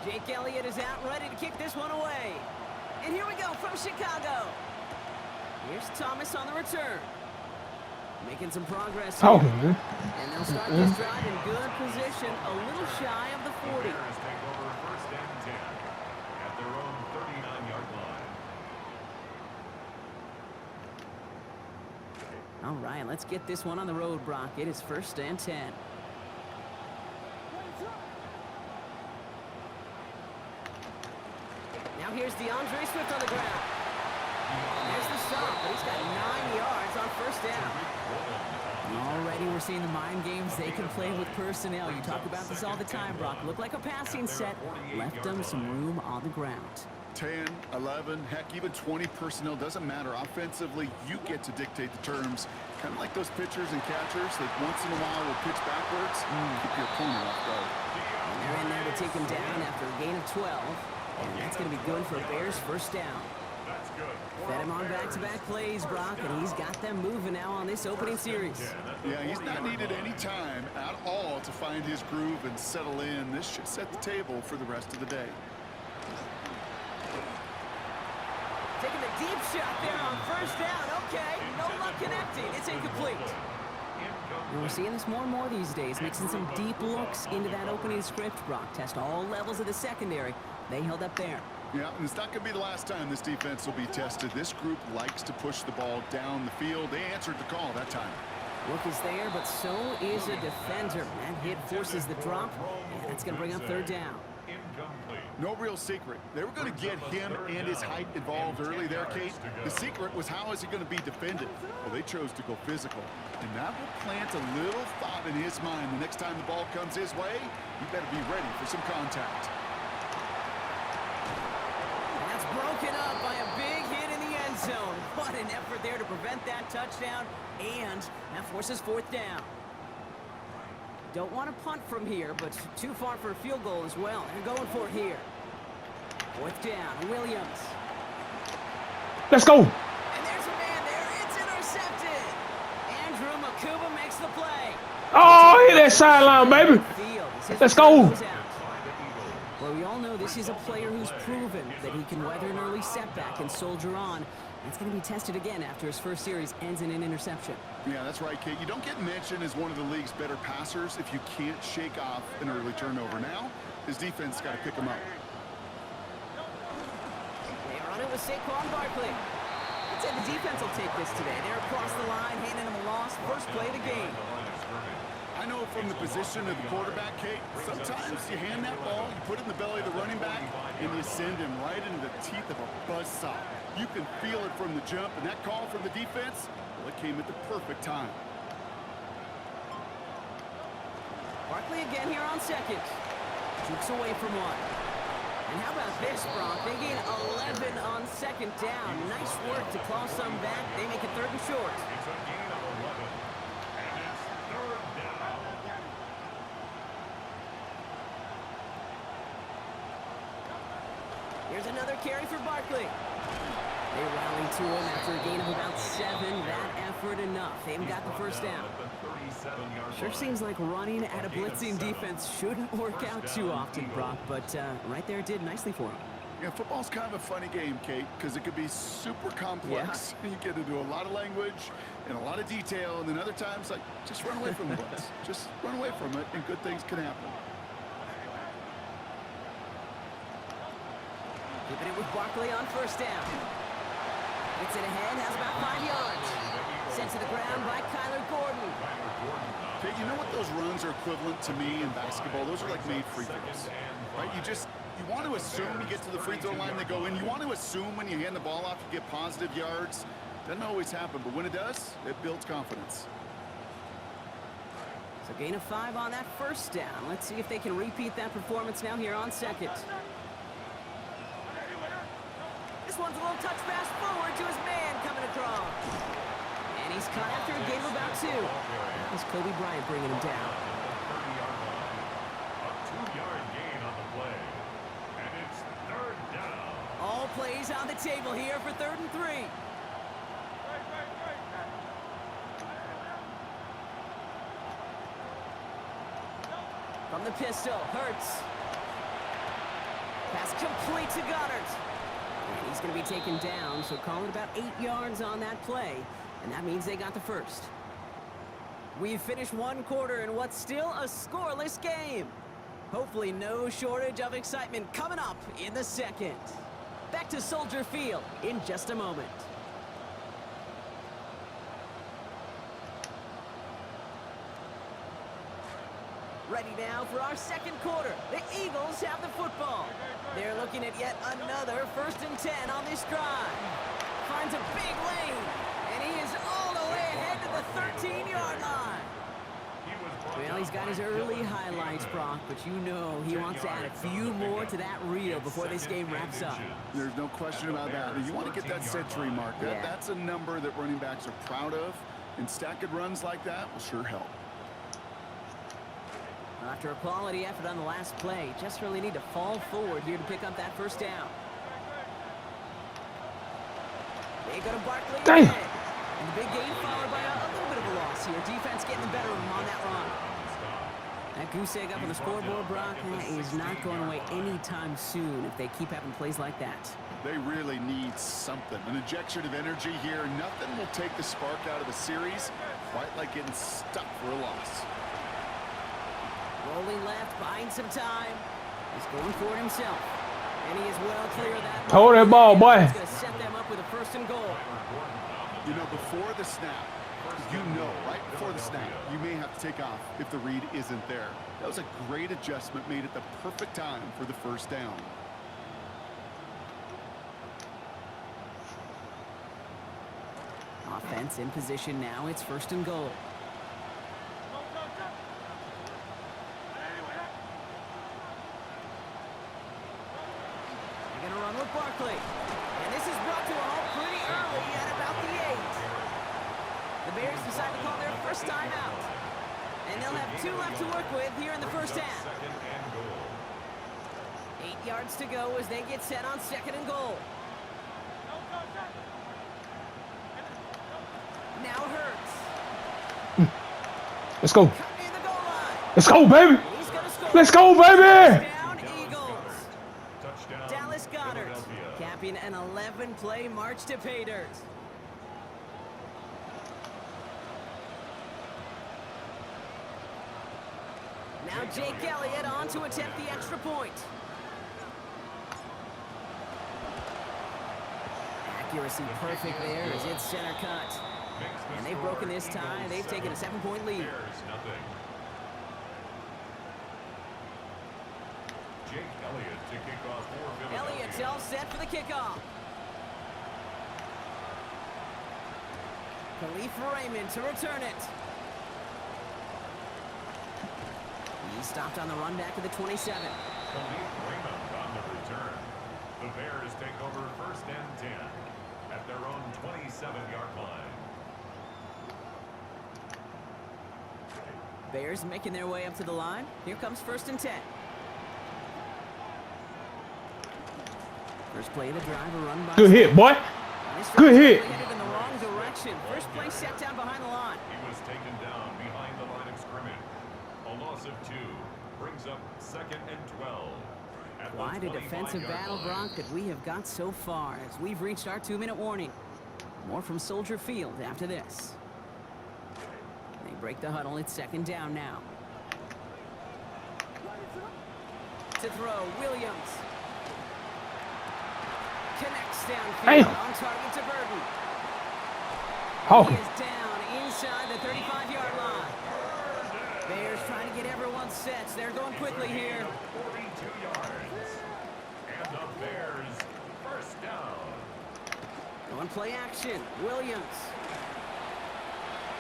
Jake Elliott is out ready to kick this one away. And here we go from Chicago. Here's Thomas on the return. Making some progress here. And they'll start this drive in good position, a little shy of the 40. Take over first and 10 at their own 39-yard line. All right, let's get this one on the road, Brock. It is first and 10. Now here's DeAndre Swift on the ground. There's the stop, but he's got 9 yards on first down. Already we're seeing the mind games they can play with personnel. You talk about this all the time, Brock. Look like a passing set. Left them some room on the ground. 10, 11, heck, even 20 personnel, doesn't matter. Offensively, you get to dictate the terms. Kind of like those pitchers and catchers that once in a while will pitch backwards. Keep your opponent off guard. And they're in there to take him down after a gain of 12. And that's going to be good for Bears first down. Fed him on back-to-back plays, Brock, and he's got them moving now on this opening series. Yeah, he's not needed any time at all to find his groove and settle in. This should set the table for the rest of the day. Taking the deep shot there on first down. Okay, no luck connecting. It's incomplete. And we're seeing this more and more these days, mixing some deep looks into that opening script, Brock. Test all levels of the secondary. They held up there. Yeah, and it's not going to be the last time this defense will be tested. This group likes to push the ball down the field. They answered the call that time. Look is there, but so is a defender. That hit forces the drop, and that's going to bring up third down. No real secret. They were going to get him and his height involved early there, Kate. The secret was, how is he going to be defended? Well, they chose to go physical, and that will plant a little thought in his mind. The next time the ball comes his way, he better be ready for some contact. That's broken up by a big hit in the end zone. What an effort there to prevent that touchdown, and that forces fourth down. Don't want to punt from here, but too far for a field goal as well. They're going for it here. Fourth down, Williams. Let's go. And there's a man there. It's intercepted. Andrew Makuba makes the play. Oh, hit that sideline, baby. Let's go. Well, we all know this is a player who's proven that he can weather an early setback and soldier on. It's going to be tested again after his first series ends in an interception. Yeah, that's right, Kate. You don't get mentioned as one of the league's better passers if you can't shake off an early turnover. Now, his defense got to pick him up. They run it with Saquon Barkley. I'd say the defense will take this today. They're across the line, handing him a loss. First play of the game. I know from the position of the quarterback, Kate, sometimes you hand that ball, you put it in the belly of the running back, and you send him right into the teeth of a buzzsaw. You can feel it from the jump, and that call from the defense, well, it came at the perfect time. Barkley again here on second. Jukes away from one. And how about this, Brock? They gain 11 on second down. Nice work to claw some back. They make it third and short. It's a gain of 11, and it's third down. Here's another carry for Barkley. They rally to him after a gain of about 7. That effort enough. They haven't got the first down. Sure seems like running at a blitzing defense shouldn't work out too often, Brock, but right there it did nicely for him. Yeah, football's kind of a funny game, Kate, because it could be super complex. Yeah. You get into a lot of language and a lot of detail, and then other times, like, just run away from the blitz. Just run away from it, and good things can happen. Keeping it with Barkley on first down. Gets it ahead, has about 5 yards. Sent to the ground by Kyler Gordon. Okay, you know what those runs are equivalent to me in basketball? Those are like made free throws, right? You want to assume you get to the free throw line, they go in. You want to assume when you hand the ball off, you get positive yards. Doesn't always happen, but when it does, it builds confidence. So gain of 5 on that first down. Let's see if they can repeat that performance now here on second. This one's a little touch pass forward to his man coming across. And he's caught after a gain of about 2. That was Kobe Bryant bringing him down. A 2-yard gain on the play. And it's third down. All plays on the table here for 3rd and 3. From the pistol, Hurts. Pass complete to Goddard. And he's going to be taken down, so calling about 8 yards on that play. And that means they got the first. We've finished one quarter in what's still a scoreless game. Hopefully no shortage of excitement coming up in the second. Back to Soldier Field in just a moment. Ready now for our second quarter. The Eagles have the football. They're looking at yet another 1st and 10 on this drive. Finds a big lane, and he is all the way ahead to the 13-yard line. Well, he's got his early highlights, Brock, but you know he wants to add a few more to that reel before this game wraps up. There's no question about that. You want to get that century mark. That's a number that running backs are proud of, and stacking runs like that will sure help. After a quality effort on the last play, just really need to fall forward here to pick up that first down. They go to Barkley again. And the big gain followed by a little bit of a loss here. Defense getting the better of him on that run. That goose egg up on the scoreboard, Brock, is not going away anytime soon if they keep having plays like that. They really need something. An injection of energy here. Nothing will take the spark out of the series, quite like getting stuck for a loss. Rolling left, buying some time. He's going for it himself. And he is well clear of that. Hold that ball, boy. He's going to set them up with a 1st and goal. You know, before the snap, right before the snap, you may have to take off if the read isn't there. That was a great adjustment made at the perfect time for the 1st down. Offense in position now. It's 1st and goal. They're going to run with Barkley. And this is brought to a halt pretty early at about the 8. The Bears decide to call their first timeout. And they'll have 2 left to work with here in the first half. 8 yards to go as they get set on 2nd and goal. Now Hurts. Let's go. Near the goal line. Let's go, baby. He's gonna score. Let's go, baby. Touchdown, Eagles. Dallas Goddard capping an 11-play march to pay dirt. Now Jake Elliott on to attempt the extra point. Accuracy perfect there as it's center cut. And they've broken this tie. They've taken a 7-point lead. Jake Elliott to kick off for Philadelphia. Elliott's all set for the kickoff. Khalif Raymond to return it. He stopped on the run back to the 27. Khalif Raymond on the return. The Bears take over 1st and 10 at their own 27-yard line. Bears making their way up to the line. Here comes 1st and 10. First play of the drive, a run by. Good hit, boy. Good hit. Headed in the wrong direction. First play set down behind the line. He was taken down behind the line of scrimmage. A loss of 2 brings up 2nd and 12. Quite a defensive battle, Brock, that we have got so far as we've reached our 2-minute warning. More from Soldier Field after this. They break the huddle. It's 2nd down now. To throw, Williams. Connects downfield on target to Burton. Oh. He is down inside the 35-yard line. Bears trying to get everyone set. They're going quickly here. 42 yards. And the Bears 1st down. Going play action. Williams.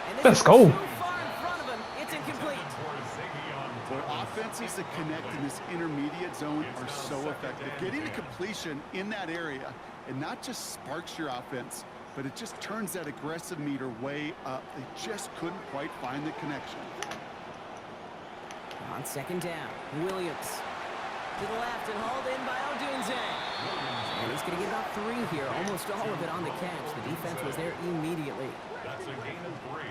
And this Let's is go. too far in front of him. It's incomplete. Boy, offenses that connect in this intermediate zone are so effective. Getting a completion in that area, and not just sparks your offense, but it just turns that aggressive meter way up. They just couldn't quite find the connection. On 2nd down, Williams to the left and hauled in by Odunze. And he's going to get about 3 here, almost all of it on the catch. The defense was there immediately. That's a gain of 3.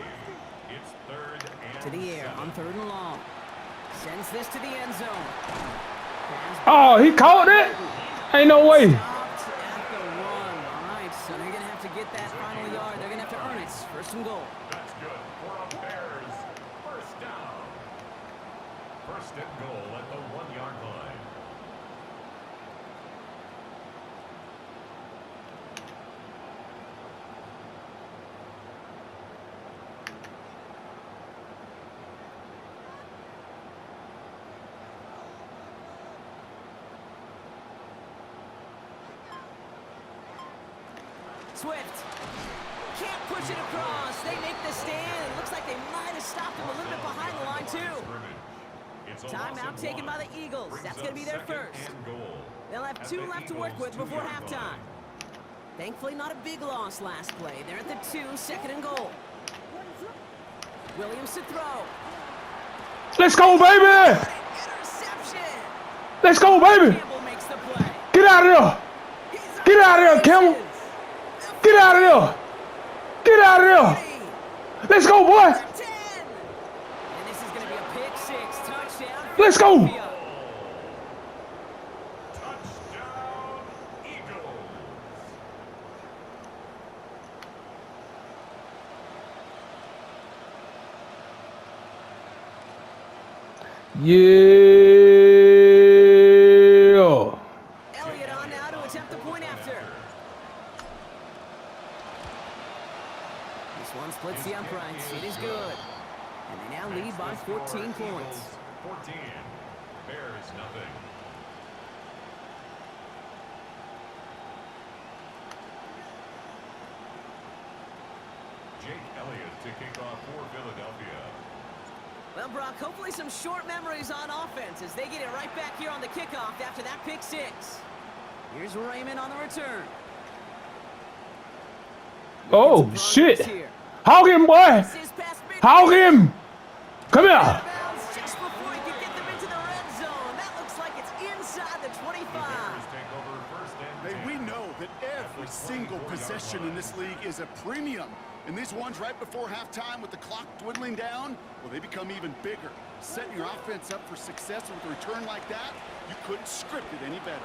It's 3rd and To the air 7. on 3rd and long. Sends this to the end zone. Oh, he caught it? Ain't no way. Stopped at the 1. All right, so they're going to have to get that final yard. They're going to have to earn it. First and goal. That's good for a Bears first down. First and goal at the 1-yard line. Swift. Can't push it across. They make the stand. It looks like they might have stopped him a little bit behind the line, too. Timeout taken by the Eagles. That's going to be their first. They'll have 2 left to work with before halftime. Thankfully, not a big loss last play. They're at the 2, second and goal. Williams to throw. Let's go, baby. Interception. Let's go, baby. Campbell makes the play. Get out of there. Get out of there, Campbell. Get out of there. Get out of there. Let's go, boy. 10. And this is going to be a pick 6 touchdown. Let's go. Touchdown, Eagles. Yeah. Elliott on now to attempt the point after. This one splits the uprights. It is good. And they now lead by 14 points. 14. Bears nothing. Jake Elliott to kick off for Philadelphia. Well, Brock, hopefully some short memories on offense as they get it right back here on the kickoff after that pick 6. Here's Raymond on the return. Oh, shit. Hog him, boy. Hog him. Come here. Just before he could get them into the red zone. That looks like it's inside the 25. Bears take over first and Hey, 10. we know that every single possession in this league is a premium. And these ones right before halftime with the clock dwindling down, well, they become even bigger. Setting your offense up for success with a return like that, you couldn't script it any better.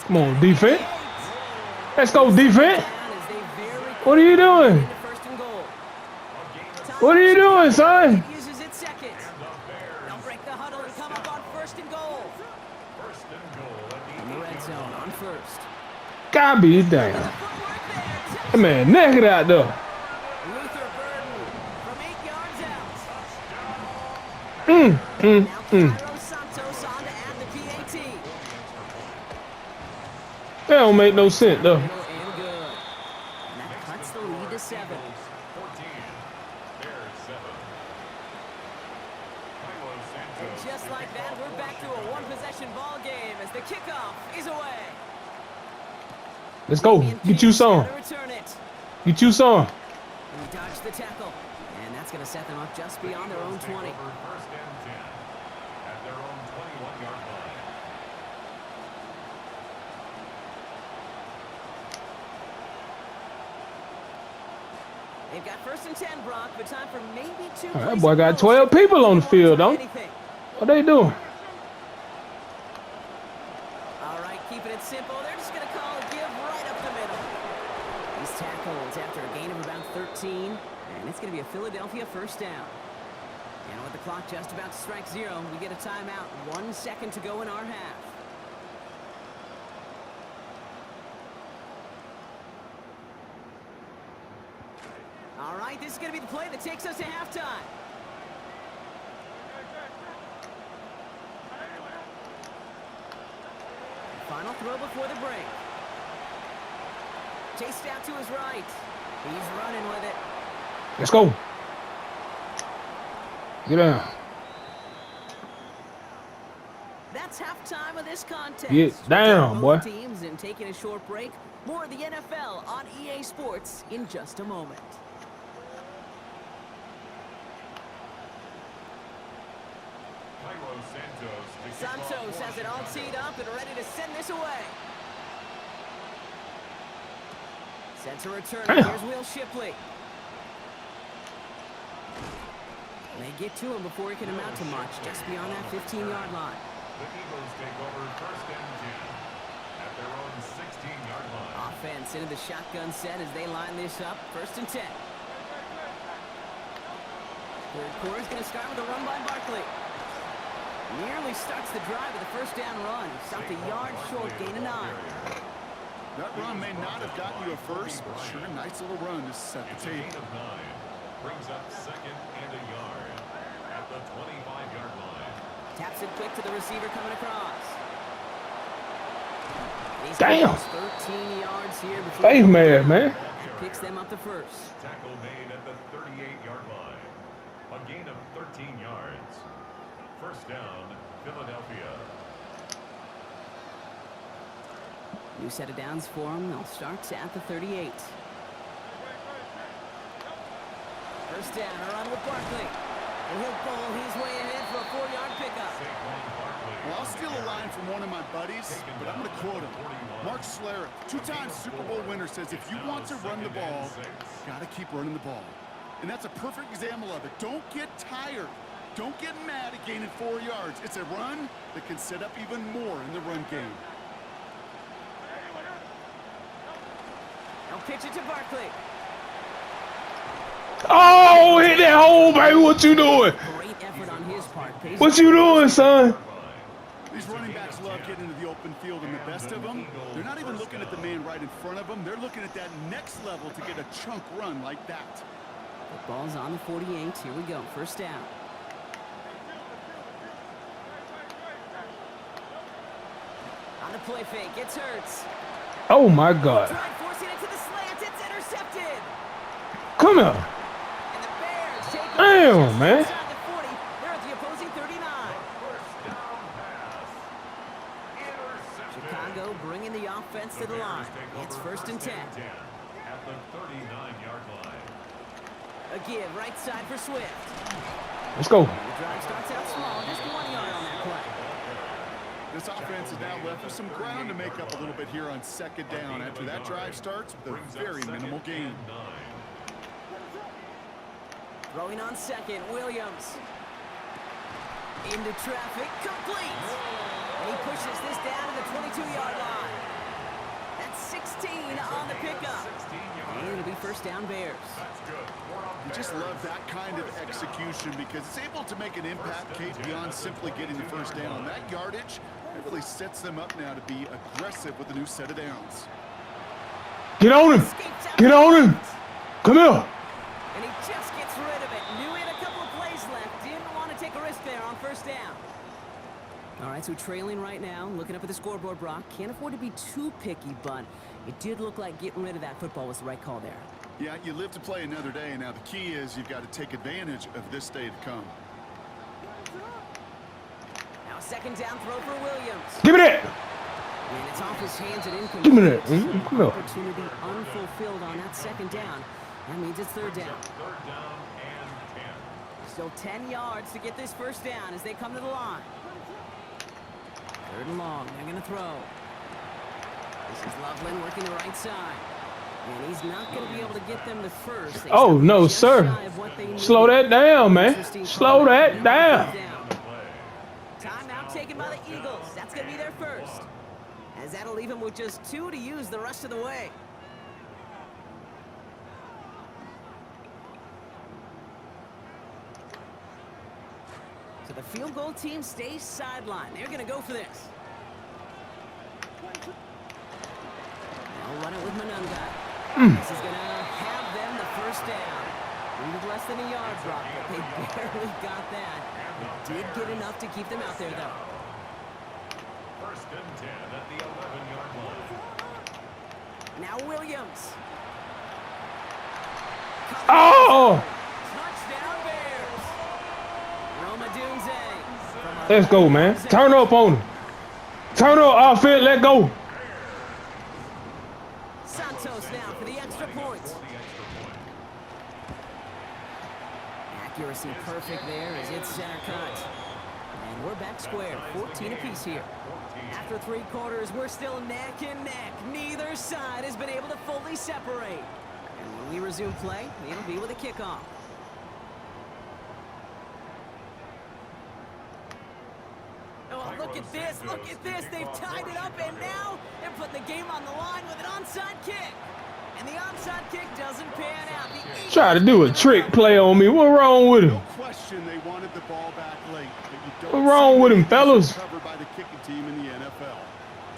Come on, defense. Let's go, defense. What are you doing? What are you doing, son? Uses it second. They'll break the huddle and come up on first and goal. First and goal at the In the red zone on first. God be damn. That man naked out there. Luther Burden from 8 yards out. Now Cairo Santos on to add the PAT. That don't make no sense, though. And good. And that cuts the lead to 7. 14. Bears 7. And just like that, we're back to a one-possession ball game as the kickoff is away. Let's go. Get you some. Return it. Get you some. And he dodged the tackle. And that's going to set them up just beyond their own 20. First and 10 at their own 21-yard line. They've got first and 10, Brock, but time for maybe 2. That boy got 12 people on the field, don't? What they doing? All right, keeping it simple. They're just going to call a give right up the middle. He's tackled after a gain of about 13, and it's going to be a Philadelphia first down. And with the clock just about to strike 0, we get a timeout. 1 second to go in our half. All right, this is going to be the play that takes us to halftime. Final throw before the break. Chased out to his right. He's running with it. Let's go. Get down. That's halftime of this contest. Get down, Both boy. teams and taking a short break. More of the NFL on EA Sports in just a moment. Santos has it all teed up and ready to send this away. Sends a return. Here's Will Shipley. They get to him before he can amount to much, just beyond that 15-yard line. The Eagles take over first and 10 at their own 16-yard line. Offense into the shotgun set as they line this up. First and 10. Third quarter's going to start with a run by Barkley. Nearly starts the drive with a first down run. Stopped a yard short, gain of 9. That run may not have gotten you a first, but sure, nice little run to set the table. Gain of 9 brings up second and a yard at the 25-yard line. Taps it quick to the receiver coming across. He's Damn. 13 yards here. Face man. Picks them up the first. Tackle made at the 38-yard line. A gain of 13 yards. First down, Philadelphia. New set of downs for him. They'll start at the 38. First down, a run with Barkley. And he'll pull his way ahead for a 4-yard pickup. Well, I'll steal a line from one of my buddies, but I'm going to quote him. Mark Schlereth, 2-time Super Bowl winner, says if you want to run the ball, got to keep running the ball. And that's a perfect example of it. Don't get tired. Don't get mad at gaining 4 yards. It's a run that can set up even more in the run game. They'll pitch it to Barkley. Oh, hit that hole, baby. What you doing? Great effort on his part. What you doing, son? These running backs love getting into the open field, and the best of them, they're not even looking at the man right in front of them. They're looking at that next level to get a chunk run like that. The ball's on the 48. Here we go. First down. On the play fake. It's Hurts. Oh, my God. Try forcing it to the slant. It's intercepted. Come here. And the Bears take Damn, man. inside the 40. They're at the opposing 39. First down pass. Intercepted. Chicago bringing the offense to the line. It's first and 10. At the 39-yard line. A give right side for Swift. Let's go. The drive starts out small. Just 1 yard on that play. This offense is now left with some ground to make up a little bit here on second down after that drive starts with a very minimal gain. Throwing on second, Williams. Into traffic, complete. And he pushes this down to the 22-yard line. That's 16 on the pickup. And it'll be first down Bears. You just love that kind of execution because it's able to make an impact, Kate, beyond simply getting the first down. That yardage, it really sets them up now to be aggressive with a new set of downs. Get on him. Get on him. Come here. And he just gets rid of it. Knew he had a couple of plays left. Didn't want to take a risk there on first down. All right, so trailing right now. Looking up at the scoreboard, Brock. Can't afford to be too picky, but it did look like getting rid of that football was the right call there. Yeah, you live to play another day. Now, the key is you've got to take advantage of this day to come. Now, second down throw for Williams. Give me that. And it's off his hands and incomplete. Give me that. Come here. Opportunity unfulfilled on that second down. That means it's third down. Third down and 10. Still 10 yards to get this first down as they come to the line. Third and long. They're going to throw. This is Loveland working the right side. And he's not going to be able to get them the first. They Oh, no, just sir. shy of what they need. Slow that down, man. Slow that down. Timeout taken by the Eagles. That's going to be their first. As that'll leave him with just 2 to use the rest of the way. So the field goal team stays sidelined. They're going to go for this. They'll run it with Manunga. This is going to have them the first down. With less than a yard drop, but they barely got that. They did get enough to keep them out there, though. First and 10 at the 11-yard line. Now Williams. Oh! Touchdown Bears. Roma Dunze. Let's go, man. Turn up on him. Turn up, offense. Let go. Santos now for the extra point. Accuracy perfect there as it's center cut. And we're back square, 14 apiece here. After 3 quarters, we're still neck and neck. Neither side has been able to fully separate. And when we resume play, it'll be with a kickoff. look at this. Look at this. They've tied it up, and now they're putting the game on the line with an onside kick. And the onside kick doesn't pan out. Try to do a trick play on me. What wrong with him? No question they wanted the ball back late. But you don't What wrong with him, see fellas? recovered by the kicking team in the NFL.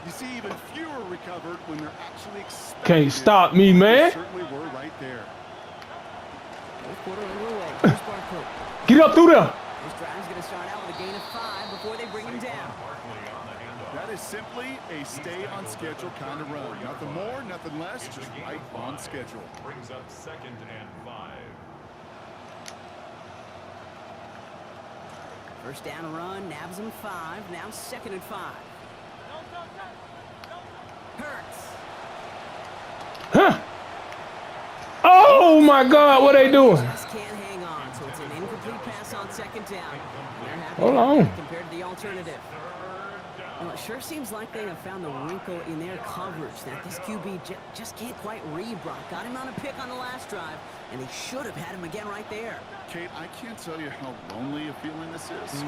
You see even fewer recovered when they're actually expected. Can't stop me, They man. certainly were right there. Fourth quarter underway. Here's Barkley. Get up through there. This drive's going to start out with a gain of 5 before they bring him down. That is simply a stay on schedule kind of run. Nothing more, nothing less, just right on schedule. Brings up 2nd and 5. First down run, nabs him 5. Now 2nd and 5. Hurts. Huh? Oh my God, what they doing? Just can't hang on, so it's an incomplete pass on 2nd down. And they're happy Hold to on. get it compared to the alternative. Well, it sure seems like they have found the wrinkle in their coverage that this QB just can't quite read. Brock got him on a pick on the last drive, and he should have had him again right there. Kate, I can't tell you how lonely a feeling this is.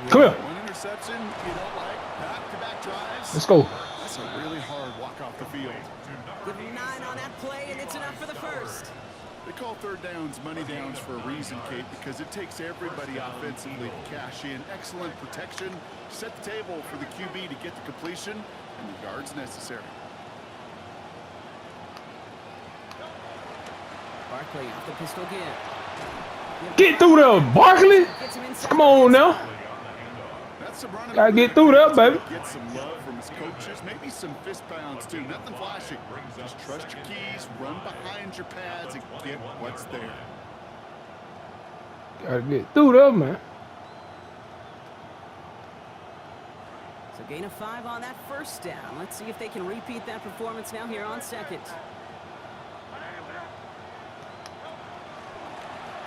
Come here. One interception, you don't like back-to-back drives. Let's go. That's a really hard walk off the field. Give him 9 on that play, and it's enough for the first. They call third downs money downs for a reason, Kate, because it takes everybody offensively to cash in. Excellent protection, set the table for the QB to get the completion and the yards necessary. Barkley off the pistol give. Get through there, Barkley. Gets him inside. Come on now. That's some running. Gotta get through that, baby. Get some love from his coaches, maybe some fist pounds too. Nothing flashy. Just trust your keys, run behind your pads, and get what's there. Gotta get through there, man. So gain of 5 on that first down. Let's see if they can repeat that performance now here on 2nd.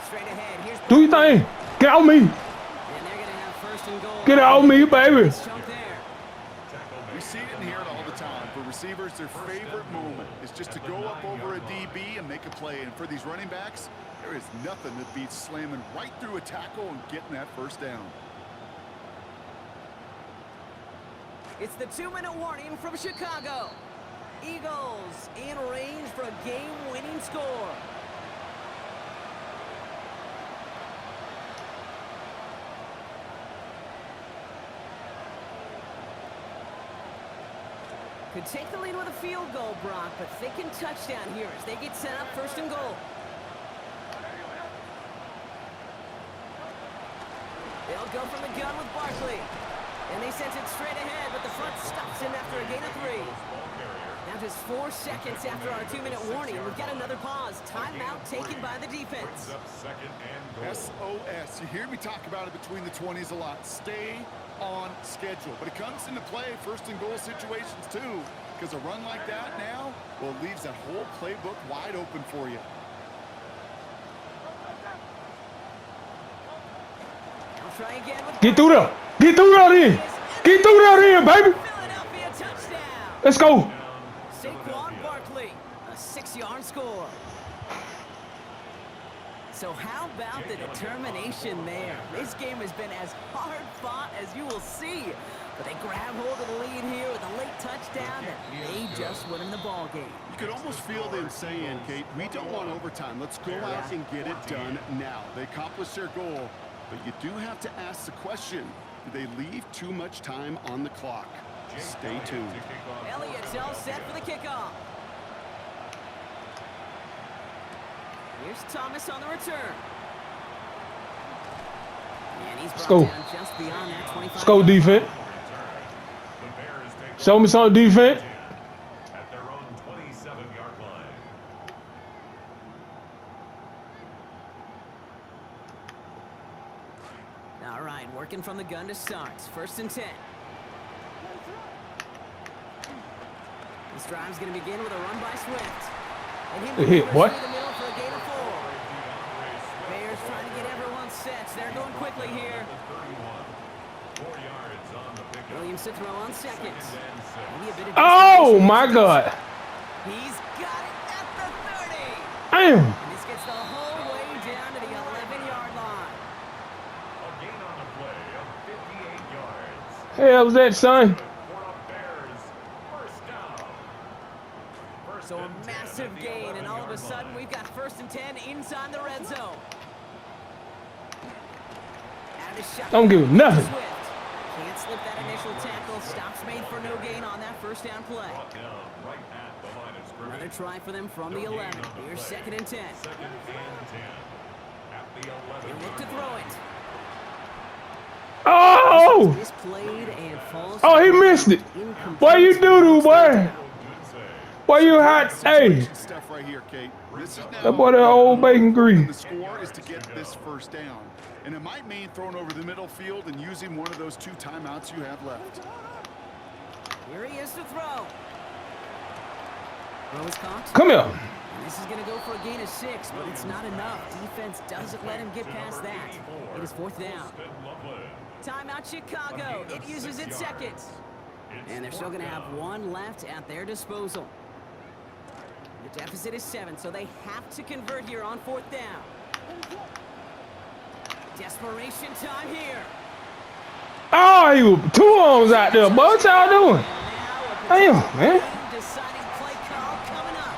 Straight ahead. Here's Do your thing. Get out me. And they're going to have 1st and goal. Get out me, baby. Nice chunk there. We see it and hear it all the time. For receivers, their favorite moment is just to go up over a DB and make a play. And for these running backs, there is nothing that beats slamming right through a tackle and getting that first down. It's the 2-minute warning from Chicago. Eagles in range for a game-winning score. Could take the lead with a field goal, Brock, but thinking touchdown here as they get set up 1st and goal. They'll go from the gun with Barkley. And they sent it straight ahead, but the front stops him after a gain of 3. Now just 4 seconds after our 2-minute warning, we've got another pause. Timeout taken by the defense. SOS. You hear me talk about it between the 20s a lot. Stay on schedule. But it comes into play 1st and goal situations too. Because a run like that now, well, it leaves that whole playbook wide open for you. I'll try again with Get through there. Get through there then. Get through there then, baby. Philadelphia touchdown. Let's go. Saquon Barkley, a 6-yard score. So how about the determination there? This game has been as hard fought as you will see. But they grab hold of the lead here with a late touchdown that may just win them the ball game. You could almost feel them saying, Kate, we don't want overtime. Let's go out and get it done now. They accomplished their goal, but you do have to ask the question, do they leave too much time on the clock? Stay tuned. Elliott's all set for the kickoff. Here's Thomas on the return. And he's Let's brought go. down just beyond that 25. Let's go, defense. Show me some defense. At their own 27-yard line. All right, working from the gun to start. 1st and 10. This drive's going to begin with a run by Swift. And Good hit, boy. through the middle for a gain of 4. Bears trying to get everyone set. They're going quickly here. 4 yards on the pickup. Williams to throw on 2nd. Maybe a bit of Oh desperation. my God. He's got it at the 30. Damn. And this gets the whole way down to the 11-yard line. A gain on the play of 58 yards. Hell was that, son? So a massive gain, and all of a sudden we've got 1st and 10 inside the red zone. Out of shot. Don't give him nothing. Can't slip that initial tackle. Stops made for no gain on that 1st down play. Another try for them from the 11. Here's 2nd and 10. They look to throw it. Oh! Misplayed and falls. Oh, he missed it. Why you doo-doo, boy? Why you hot? Hey, Stuff right here, Kate. This is now that boy that old bacon grease. the score is to get this 1st down. And it might mean throwing over the middle field and using one of those 2 timeouts you have left. Here he is to throw. Throw is caught. Come here. And this is going to go for a gain of 6, but it's not enough. Defense doesn't let him get past that. It is 4th down. Timeout Chicago. It uses its 2nd. And they're still going to have 1 left at their disposal. The deficit is 7, so they have to convert here on 4th down. Desperation time here. Oh, he was 2 arms out there, boy. What y'all doing? Damn, man. Deciding play call coming up.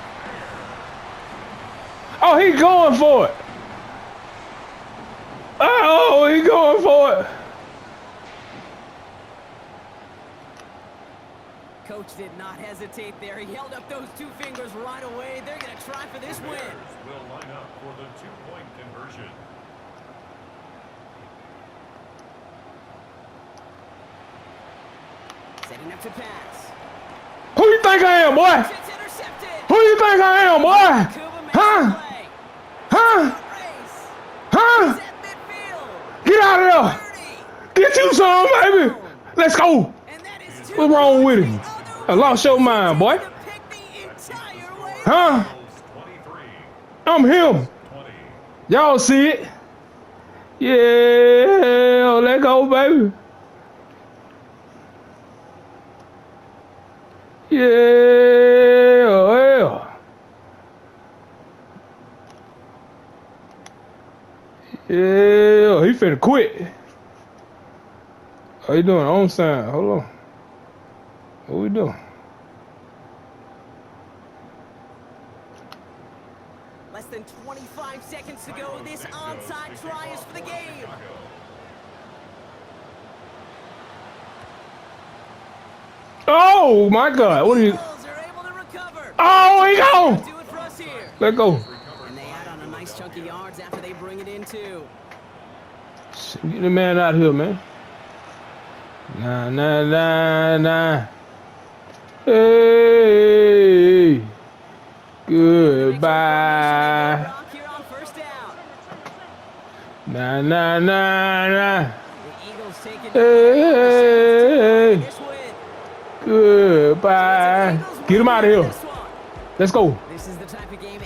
Oh, he going for it. Oh, he going for it. Coach did not hesitate there. He held up those 2 fingers right away. They're going to try for this win. Will line up for the 2-point conversion. Setting up to pass. Who you think I am, boy? It's intercepted. Who you think I am, boy? Kuba makes Huh? the play. Huh? Race. Huh? He's at midfield. Get out of 30. there. Get you some, baby. Let's go. And that is 2 What's wrong with points him? the I other lost your way. mind, boy. To pick the entire way. Huh? 23, I'm him. 20. Y'all see it? Yeah, let go, baby. Yeah. Yeah, he finna quit. How you doing? On sign. Hold on. What we doing? Less than 25 seconds to go. This onside try is for the game. Oh my God! What are you? Eagles are able to recover. Oh, he gone. Do it for us here. Let go. And they add on a nice chunk of yards after they bring it in too. Get the man out here, man. Nah. Hey. Goodbye. Rock here on 1st Nah. down. The Eagles taking Hey. this win. Goodbye. Get him out of here. Let's go. This is the type of game